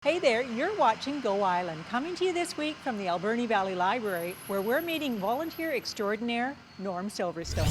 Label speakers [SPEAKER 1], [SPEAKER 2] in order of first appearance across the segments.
[SPEAKER 1] Hey there, you're watching Go Island, coming to you this week from the Alberni Valley Library, where we're meeting volunteer extraordinaire Norm Silverstone.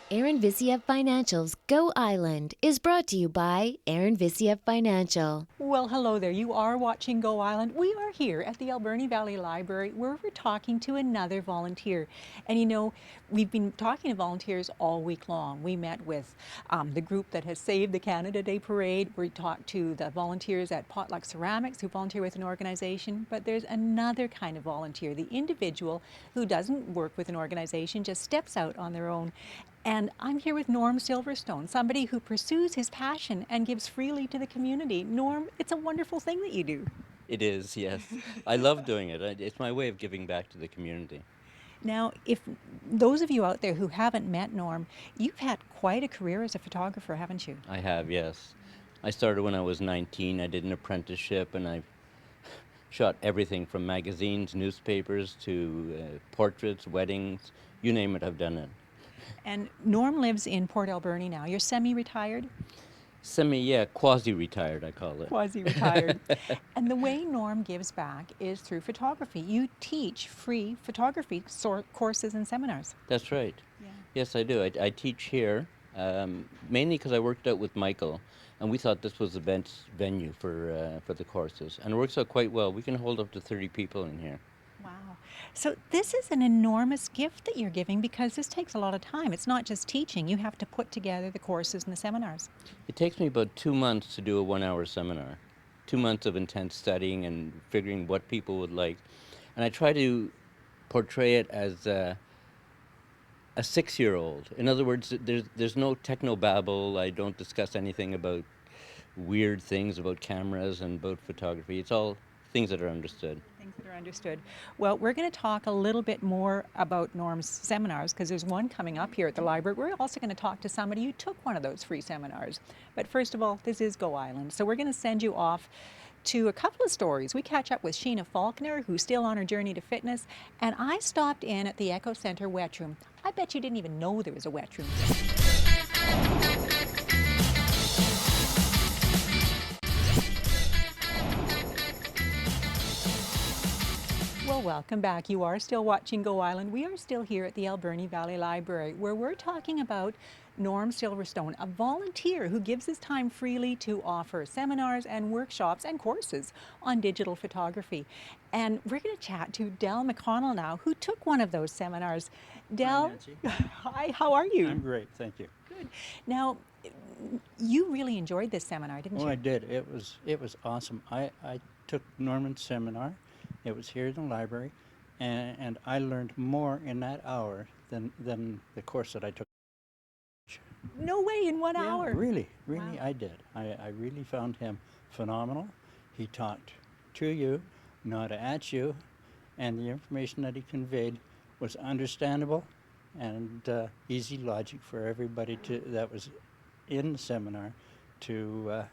[SPEAKER 2] Aaron Visiev Financial's Go Island is brought to you by Aaron Visiev Financial.
[SPEAKER 1] Well, hello there. You are watching Go Island. We are here at the Alberni Valley Library where we're talking to another volunteer. And you know, we've been talking to volunteers all week long. We met with the group that has saved the Canada Day Parade. We talked to the volunteers at Potluck Ceramics who volunteer with an organization. But there's another kind of volunteer, the individual who doesn't work with an organization, just steps out on their own. And I'm here with Norm Silverstone, somebody who pursues his passion and gives freely to the community. Norm, it's a wonderful thing that you do.
[SPEAKER 3] It is, yes. I love doing it. It's my way of giving back to the community.
[SPEAKER 1] Now, if those of you out there who haven't met Norm, you've had quite a career as a photographer, haven't you?
[SPEAKER 3] I have, yes. I started when I was 19. I did an apprenticeship and I shot everything from magazines, newspapers to portraits, weddings, you name it, I've done it.
[SPEAKER 1] And Norm lives in Port Alberni now. You're semi-retired?
[SPEAKER 3] Quasi-retired, I call it.
[SPEAKER 1] Quasi-retired. And the way Norm gives back is through photography. You teach free photography courses and seminars.
[SPEAKER 3] That's right.
[SPEAKER 1] Yeah.
[SPEAKER 3] Yes, I do. I teach here, mainly because I worked out with Michael, and we thought this was the best venue for the courses. And it works out quite well. We can hold up to 30 people in here.
[SPEAKER 1] Wow. So this is an enormous gift that you're giving because this takes a lot of time. It's not just teaching. You have to put together the courses and the seminars.
[SPEAKER 3] It takes me about 2 months to do a 1-hour seminar. 2 months of intense studying and figuring what people would like. And I try to portray it as a 6-year-old. In other words, there's no technobabble. I don't discuss anything about weird things about cameras and about photography. It's all things that are understood.
[SPEAKER 1] Things that are understood. Well, we're going to talk a little bit more about Norm's seminars because there's one coming up here at the library. We're also going to talk to somebody who took one of those free seminars. But first of all, this is Go Island. So we're going to send you off to a couple of stories. We catch up with Sheena Faulkner, who's still on her journey to fitness, and I stopped in at the Echo Center wet room. I bet you didn't even know there was a wet room. Well, welcome back. You are still watching Go Island. We are still here at the Alberni Valley Library where we're talking about Norm Silverstone, a volunteer who gives his time freely to offer seminars and workshops and courses on digital photography. And we're going to chat to Del McConnell now, who took one of those seminars. Del, hi, how are you?
[SPEAKER 4] I'm great, thank you.
[SPEAKER 1] Good. Now, you really enjoyed this seminar, didn't you?
[SPEAKER 4] Oh, I did. It was awesome. I took Norman's seminar. It was here in the library, and I learned more in that hour than the course that I took.
[SPEAKER 1] No way, in 1
[SPEAKER 4] Yeah,
[SPEAKER 1] hour.
[SPEAKER 4] really,
[SPEAKER 1] Wow.
[SPEAKER 4] I did. I really found him phenomenal. He talked to you, not at you, and the information that he conveyed was understandable and easy logic for everybody that was in the seminar to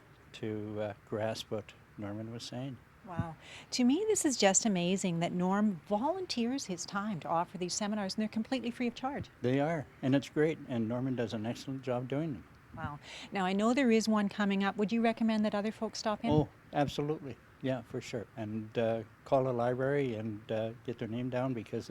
[SPEAKER 4] grasp what Norman was saying.
[SPEAKER 1] Wow. To me, this is just amazing that Norm volunteers his time to offer these seminars, and they're completely free of charge.
[SPEAKER 4] They are, and it's great, and Norman does an excellent job doing them.
[SPEAKER 1] Wow. Now, I know there is one coming up. Would you recommend that other folks stop in?
[SPEAKER 4] Oh, absolutely. Yeah, for sure. And call a library and get their name down because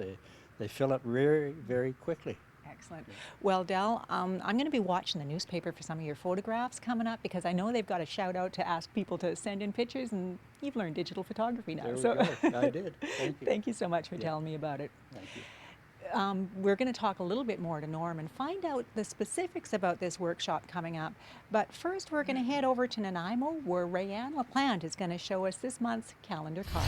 [SPEAKER 4] they fill up very, very quickly.
[SPEAKER 1] Excellent. Well, Del, I'm going to be watching the newspaper for some of your photographs coming up because I know they've got a shout out to ask people to send in pictures, and you've learned digital photography now.
[SPEAKER 4] There we go. I did. Thank you.
[SPEAKER 1] Thank you so much for telling me about it.
[SPEAKER 4] Thank you.
[SPEAKER 1] We're going to talk a little bit more to Norm and find out the specifics about this workshop coming up. But first, we're going to head over to Nanaimo, where Rayanne LaPlante is going to show us this month's calendar card.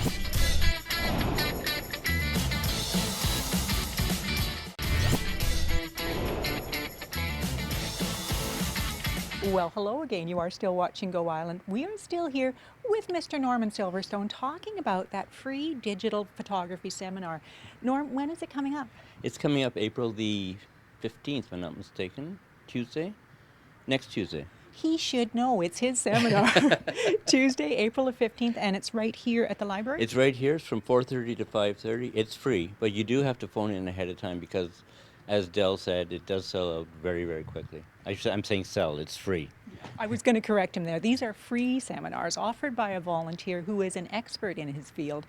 [SPEAKER 1] Well, hello again. You are still watching Go Island. We are still here with Mr. Norman Silverstone talking about that free digital photography seminar. Norm, when is it coming up?
[SPEAKER 3] It's coming up April the 15th, if I'm not mistaken. Tuesday? Next Tuesday.
[SPEAKER 1] He should know. It's his seminar. Tuesday, April the 15th, and it's right here at the library?
[SPEAKER 3] It's right here. It's from 4:30 to 5:30. It's free, but you do have to phone in ahead of time because, as Dell said, it does sell out very, very quickly. I'm saying sell. It's free.
[SPEAKER 1] I was going to correct him there. These are free seminars offered by a volunteer who is an expert in his field.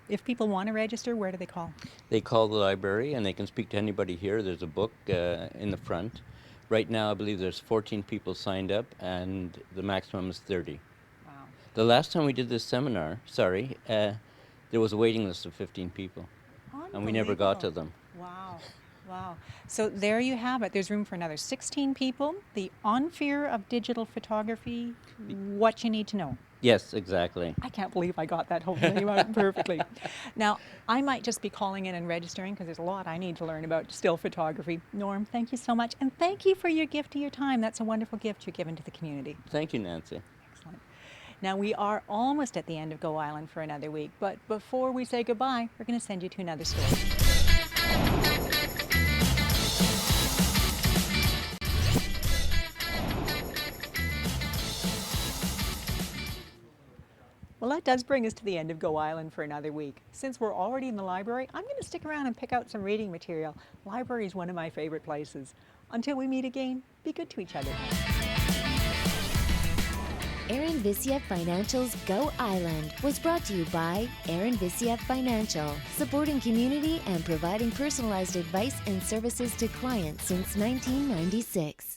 [SPEAKER 1] If people want to register, where do they call?
[SPEAKER 3] They call the library and they can speak to anybody here. There's a book in the front. Right now, I believe there's 14 people signed up, and the maximum is 30.
[SPEAKER 1] Wow.
[SPEAKER 3] The last time we did this seminar, there was a waiting list of 15 people, and we never got to them.
[SPEAKER 1] Wow. Wow. So there you have it. There's room for another 16 people. The On Fear of Digital Photography, what you need to know.
[SPEAKER 3] Yes, exactly.
[SPEAKER 1] I can't believe I got that whole name out perfectly. Now, I might just be calling in and registering because there's a lot I need to learn about still photography. Norm, thank you so much. And thank you for your gift of your time. That's a wonderful gift you're given to the community.
[SPEAKER 3] Thank you, Nancy.
[SPEAKER 1] Excellent. Now, we are almost at the end of Go Island for another week, but before we say goodbye, we're going to send you to another story. Well, that does bring us to the end of Go Island for another week. Since we're already in the library, I'm going to stick around and pick out some reading material. Library is one of my favorite places. Until we meet again, be good to each other.
[SPEAKER 2] Aaron Visiev Financial's Go Island was brought to you by Aaron Visiev Financial, supporting community and providing personalized advice and services to clients since 1996.